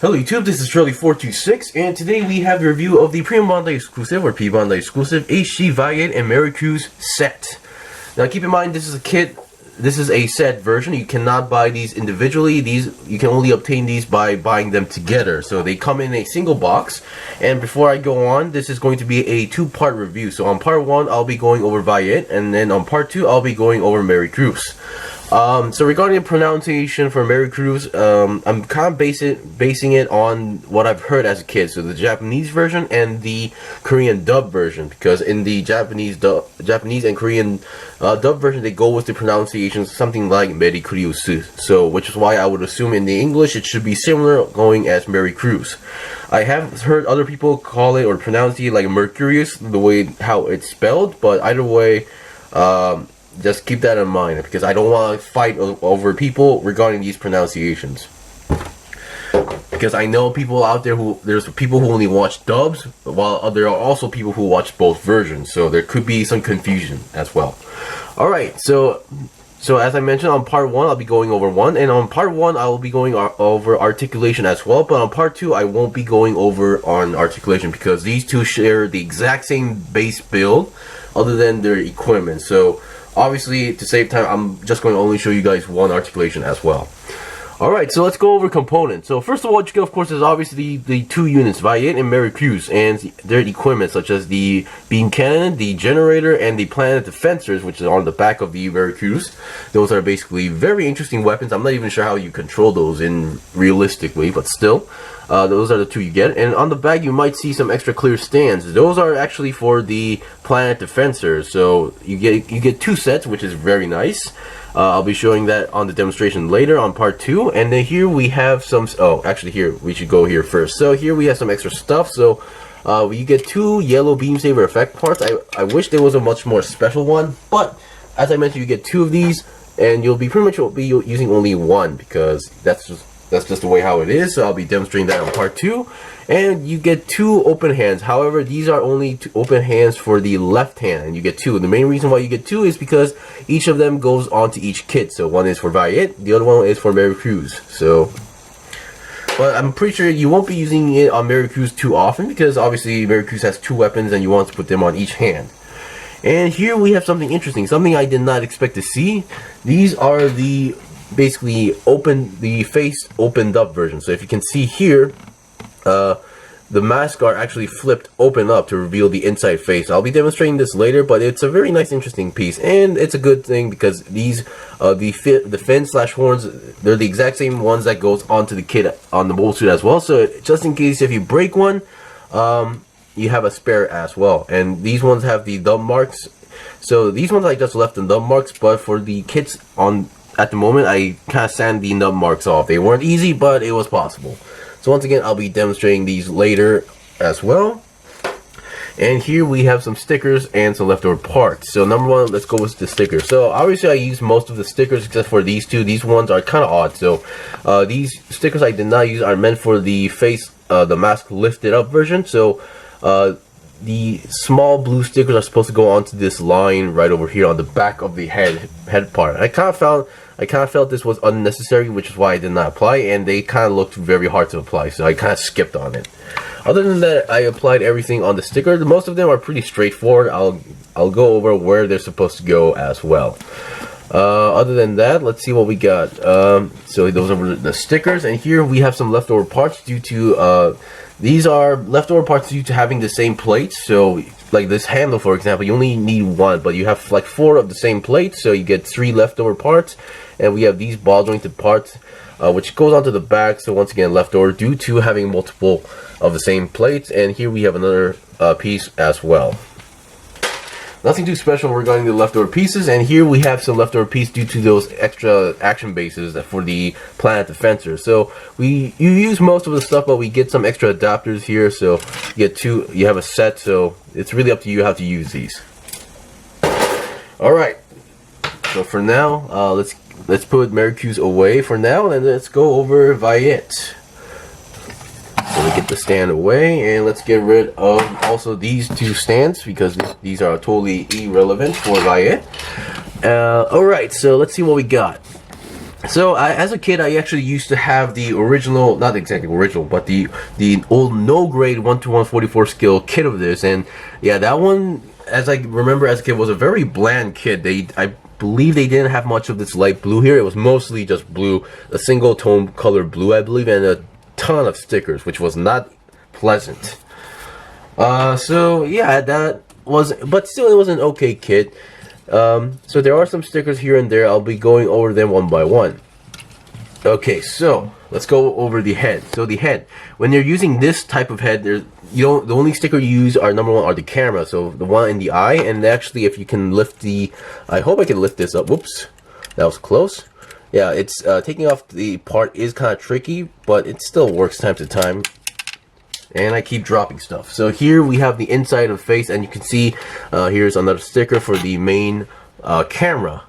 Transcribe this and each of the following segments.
Hello YouTube, this is Shirley426, and today we have the review of the P-Bandai exclusive, or P-Bandai exclusive, HG Vayeate and Mercurius set. Now keep in mind, this is a kit, this is a set version. You cannot buy these individually. You can only obtain these by buying them together. So they come in a single box. And before I go on, this is going to be a two-part review. So on part 1, I'll be going over Vayeate, and then on part 2, I'll be going over Mercurius. So regarding the pronunciation for Mercurius, I'm kind of basing it on what I've heard as a kid. So the Japanese version and the Korean dub version, because in the Japanese and Korean dub version, they go with the pronunciation something like Mercurius. So which is why I would assume in the English it should be similar, going as Mercurius. I have heard other people call it or pronounce it like Mercurius, the way how it's spelled, but either way, just keep that in mind, because I don't want to fight over people regarding these pronunciations. Because I know people out there there's people who only watch dubs, while there are also people who watch both versions. So there could be some confusion as well. Alright, so as I mentioned, on part 1 I'll be going over 1, and on part 1 I will be going over articulation as well, but on part 2 I won't be going over on articulation, because these two share the exact same base build other than their equipment. So obviously, to save time, I'm just going to only show you guys one articulation as well. Alright, so let's go over components. So first of all, what you get, of course, is obviously the two units, Vayeate and Mercurius, and their equipment, such as the beam cannon, the generator, and the planet defensors, which is on the back of the Mercurius. Those are basically very interesting weapons. I'm not even sure how you control those realistically, but still. Those are the two you get. And on the back you might see some extra clear stands. Those are actually for the planet defensors. So you get two sets, which is very nice. I'll be showing that on the demonstration later on part 2. And then here we have some, actually here we should go here first. So here we have some extra stuff. So you get two yellow beam saber effect parts. I wish there was a much more special one, but as I mentioned, you get two of these, and you'll be pretty much using only one, because that's just the way how it is. So I'll be demonstrating that on part 2. And you get two open hands. However, these are only two open hands for the left hand, and you get two. The main reason why you get two is because each of them goes onto each kit. So one is for Vayeate, the other one is for Mercurius. So, but I'm pretty sure you won't be using it on Mercurius too often, because obviously Mercurius has two weapons and you want to put them on each hand. And here we have something interesting, something I did not expect to see. These are the basically face opened up version. So if you can see here, the masks are actually flipped open up to reveal the inside face. I'll be demonstrating this later, but it's a very nice, interesting piece, and it's a good thing because these the fin/horns, they're the exact same ones that goes onto the kit on the mobile suit as well. So just in case if you break one, you have a spare as well. And these ones have the thumb marks. So these ones I just left the thumb marks, but for the kits at the moment, I kind of sand the nub marks off. They weren't easy, but it was possible. So once again, I'll be demonstrating these later as well. And here we have some stickers and some leftover parts. So number one, let's go with the stickers. So obviously I use most of the stickers except for these two. These ones are kind of odd. So these stickers I did not use are meant for the face, the mask lifted up version. So the small blue stickers are supposed to go onto this line right over here on the back of the head part. I kind of felt this was unnecessary, which is why I did not apply, and they kind of looked very hard to apply, so I kind of skipped on it. Other than that, I applied everything on the sticker. Most of them are pretty straightforward. I'll go over where they're supposed to go as well. Other than that, let's see what we got. So those are the stickers, and here we have some leftover parts due to these are leftover parts due to having the same plates. So like this handle, for example, you only need one, but you have like 4 of the same plates, so you get 3 leftover parts. And we have these ball jointed parts, which goes onto the back. So once again, leftover due to having multiple of the same plates. And here we have another piece as well. Nothing too special regarding the leftover pieces. And here we have some leftover piece due to those extra action bases for the planet defensor. So you use most of the stuff, but we get some extra adapters here. So you get two. You have a set. So it's really up to you how to use these. All right. So for now, let's put Mercurius away for now, and let's go over Vayeate. So we get the stand away, and let's get rid of also these two stands, because these are totally irrelevant for Vayeate. Alright, so let's see what we got. So as a kid, I actually used to have the original, not exactly original, but the old no grade 1-to-144 skill kit of this, and yeah, that one, as I remember as a kid, was a very bland kit. I believe they didn't have much of this light blue here. It was mostly just blue, a single tone color blue, I believe, and a ton of stickers, which was not pleasant. So yeah, that was, but still, it was an okay kit. So there are some stickers here and there. I'll be going over them one by one. Okay, so let's go over the head. So the head, when you're using this type of head, the only sticker you use are, number one, are the camera. So the one in the eye, and actually, if you can lift the, I hope I can lift this up. Whoops, that was close. Yeah, it's taking off the part is kind of tricky, but it still works time to time. And I keep dropping stuff. So here we have the inside of the face, and you can see here's another sticker for the main camera.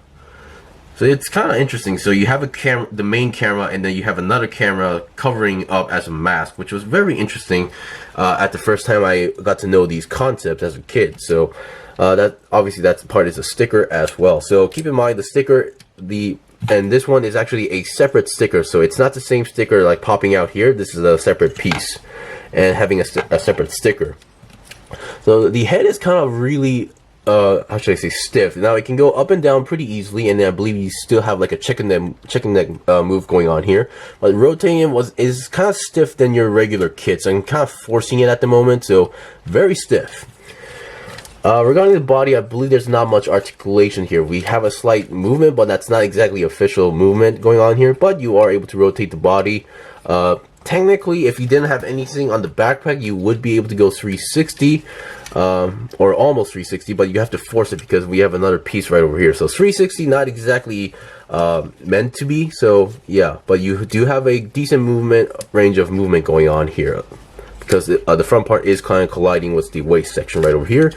So it's kind of interesting. So you have the main camera, and then you have another camera covering up as a mask, which was very interesting at the first time I got to know these concepts as a kid. So that obviously that part is a sticker as well. So keep in mind the sticker, and this one is actually a separate sticker. So it's not the same sticker like popping out here. This is a separate piece and having a separate sticker. So the head is kind of really, how should I say, stiff. Now it can go up and down pretty easily, and then I believe you still have like a chicken neck move going on here. But rotating it is kind of stiff than your regular kit, so I'm kind of forcing it at the moment, so very stiff. Regarding the body, I believe there's not much articulation here. We have a slight movement, but that's not exactly official movement going on here, but you are able to rotate the body. Technically, if you didn't have anything on the backpack, you would be able to go 360, or almost 360, but you have to force it because we have another piece right over here. So 360, not exactly meant to be, so yeah, but you do have a decent range of movement going on here, because the front part is kind of colliding with the waist section right over here.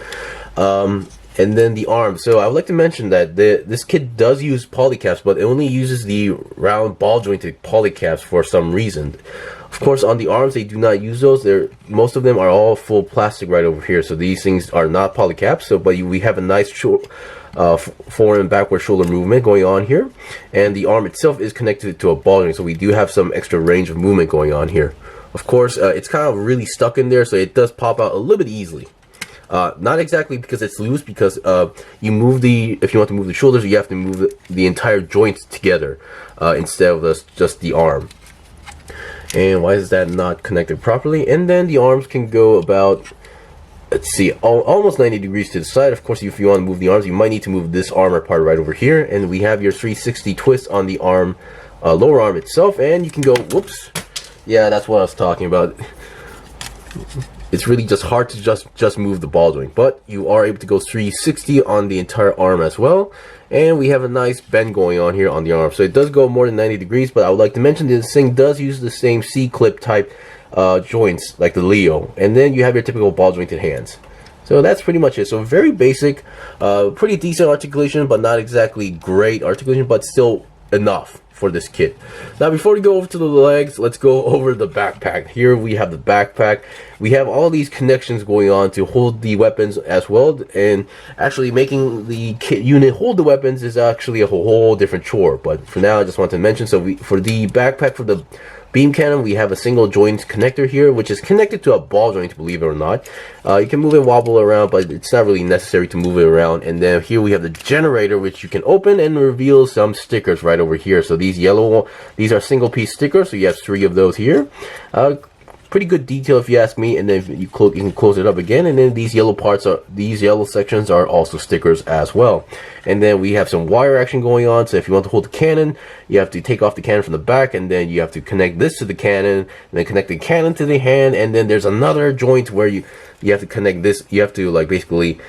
And then the arms. So I would like to mention that this kit does use polycaps, but it only uses the round ball jointed polycaps for some reason. Of course, on the arms, they do not use those. Most of them are all full plastic right over here. So these things are not polycaps. So, but we have a nice forward and backward shoulder movement going on here. And the arm itself is connected to a ball joint. So we do have some extra range of movement going on here. Of course, it's kind of really stuck in there, so it does pop out a little bit easily. Not exactly because it's loose, because if you want to move the shoulders, you have to move the entire joint together instead of just the arm. And why is that not connected properly? And then the arms can go about, let's see, almost 90 degrees to the side. Of course, if you want to move the arms, you might need to move this armor part right over here. And we have your 360 twist on the arm, lower arm itself, and you can go, whoops. Yeah, that's what I was talking about. It's really just hard to just move the ball joint, but you are able to go 360 on the entire arm as well. And we have a nice bend going on here on the arm, so it does go more than 90 degrees. But I would like to mention this thing does use the same C-clip type joints like the Leo, and then you have your typical ball jointed hands. So that's pretty much it. So very basic, pretty decent articulation, but not exactly great articulation, but still enough for this kit. Now before we go over to the legs, let's go over the backpack. Here we have the backpack. We have all these connections going on to hold the weapons as well, and actually making the kit unit hold the weapons is actually a whole different chore, but for now I just want to mention. So for the backpack, for the beam cannon, we have a single joint connector here, which is connected to a ball joint, believe it or not. You can move and wobble around, but it's not really necessary to move it around. And then here we have the generator, which you can open and reveal some stickers right over here. So these are single piece stickers, so you have 3 of those here. Pretty good detail if you ask me. And then you can close it up again, and then these yellow sections are also stickers as well. And then we have some wire action going on, so if you want to hold the cannon, you have to take off the cannon from the back, and then you have to connect this to the cannon, and then connect the cannon to the hand. And then there's another joint where you have to connect this. You have to like basically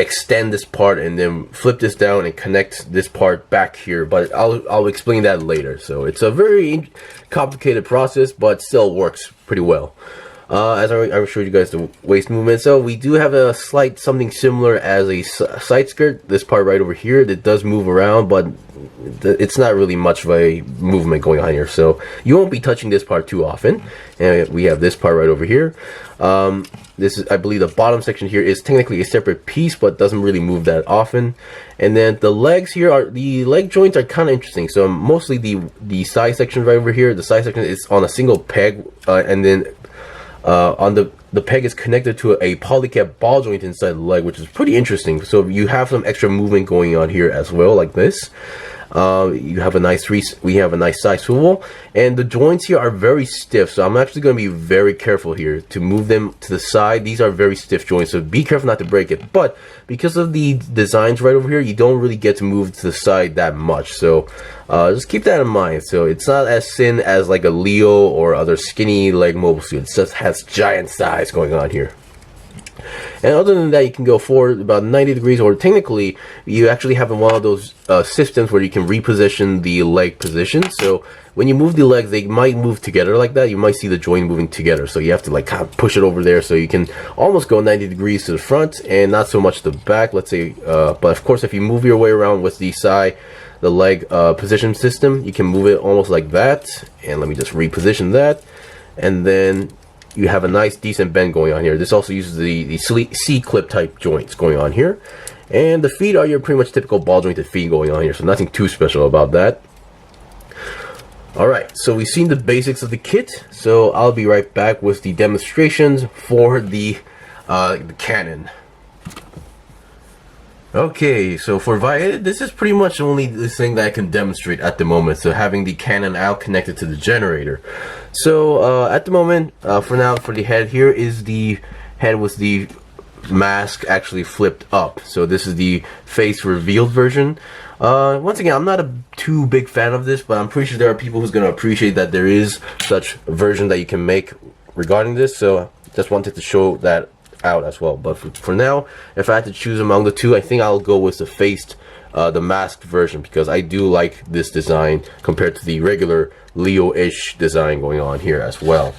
extend this part and then flip this down and connect this part back here, but I'll explain that later. So it's a very complicated process, but still works pretty well. As I showed you guys the waist movement, so we do have a slight something similar as a side skirt. This part right over here that does move around, but it's not really much of a movement going on here, so you won't be touching this part too often. And we have this part right over here. This is, I believe, the bottom section here is technically a separate piece, but doesn't really move that often. And then the legs here are, the leg joints are kind of interesting. So mostly the side section right over here, the side section is on a single peg, and then on the peg is connected to a polycap ball joint inside the leg, which is pretty interesting. So you have some extra movement going on here as well, like this. You have a nice we have a nice side swivel, and the joints here are very stiff, so I'm actually going to be very careful here to move them to the side. These are very stiff joints, so be careful not to break it. But because of the designs right over here, you don't really get to move to the side that much, so just keep that in mind. So it's not as thin as like a Leo or other skinny leg mobile suit. It just has giant size going on here. And other than that, you can go forward about 90 degrees, or technically you actually have one of those systems where you can reposition the leg position. So when you move the legs, they might move together like that. You might see the joint moving together, so you have to like kind of push it over there, so you can almost go 90 degrees to the front and not so much to the back, let's say. But of course, if you move your way around with the leg position system, you can move it almost like that. And let me just reposition that, and then you have a nice decent bend going on here. This also uses the C-clip type joints going on here. And the feet are your pretty much typical ball jointed feet going on here, so nothing too special about that. Alright, so we've seen the basics of the kit, so I'll be right back with the demonstrations for the cannon. Okay, so for Vayeate, this is pretty much only the thing that I can demonstrate at the moment, so having the cannon out connected to the generator. So at the moment, for now, for the head, here is the head with the mask actually flipped up. So this is the face revealed version. Once again, I'm not a too big fan of this, but I'm pretty sure there are people who's going to appreciate that there is such a version that you can make regarding this, so just wanted to show that out as well. But for now, if I had to choose among the two, I think I'll go with the masked version, because I do like this design compared to the regular Leo-ish design going on here as well.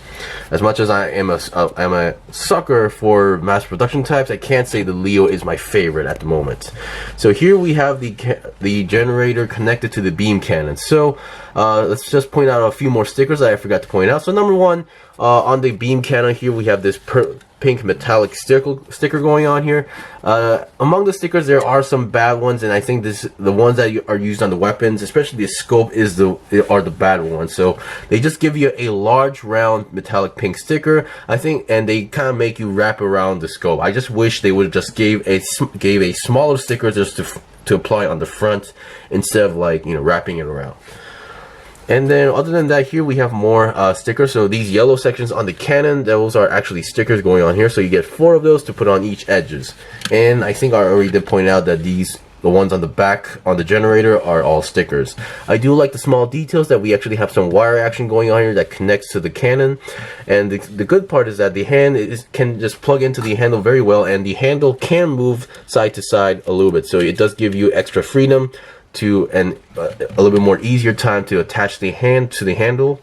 As much as I am a sucker for mass production types, I can't say the Leo is my favorite at the moment. So here we have the generator connected to the beam cannon. So let's just point out a few more stickers that I forgot to point out. So number one, on the beam cannon here, we have this pink metallic sticker going on here. Among the stickers, there are some bad ones, and I think the ones that are used on the weapons, especially the scope, are the bad ones. So they just give you a large round metallic pink sticker, I think, and they kind of make you wrap around the scope. I just wish they would have just gave a smaller sticker just to apply on the front, instead of, like, you know, wrapping it around. And then other than that, here we have more stickers. So these yellow sections on the cannon, those are actually stickers going on here. So you get 4 of those to put on each edges. And I think I already did point out that the ones on the back on the generator are all stickers. I do like the small details that we actually have some wire action going on here that connects to the cannon. And the good part is that the hand can just plug into the handle very well, and the handle can move side to side a little bit. So it does give you extra freedom and a little bit more easier time to attach the hand to the handle.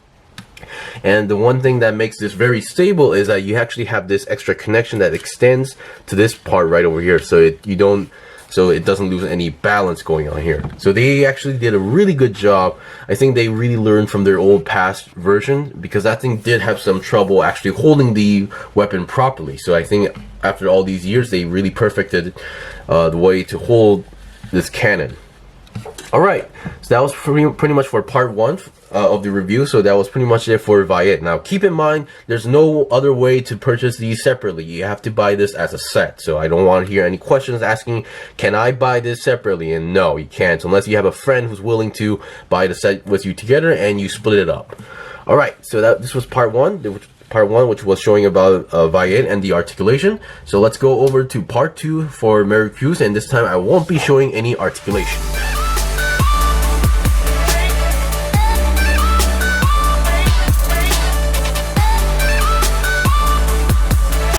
And the one thing that makes this very stable is that you actually have this extra connection that extends to this part right over here, so it doesn't lose any balance going on here. So they actually did a really good job. I think they really learned from their old past version, because that thing did have some trouble actually holding the weapon properly. So I think after all these years, they really perfected the way to hold this cannon. Alright, so that was pretty much for part 1 of the review. So that was pretty much it for Vayeate. Now keep in mind, there's no other way to purchase these separately. You have to buy this as a set. So I don't want to hear any questions asking, can I buy this separately? And no, you can't, unless you have a friend who's willing to buy the set with you together and you split it up. Alright, so this was part 1, which was showing about Vayeate and the articulation. So let's go over to part 2 for Mercurius, and this time I won't be showing any articulation.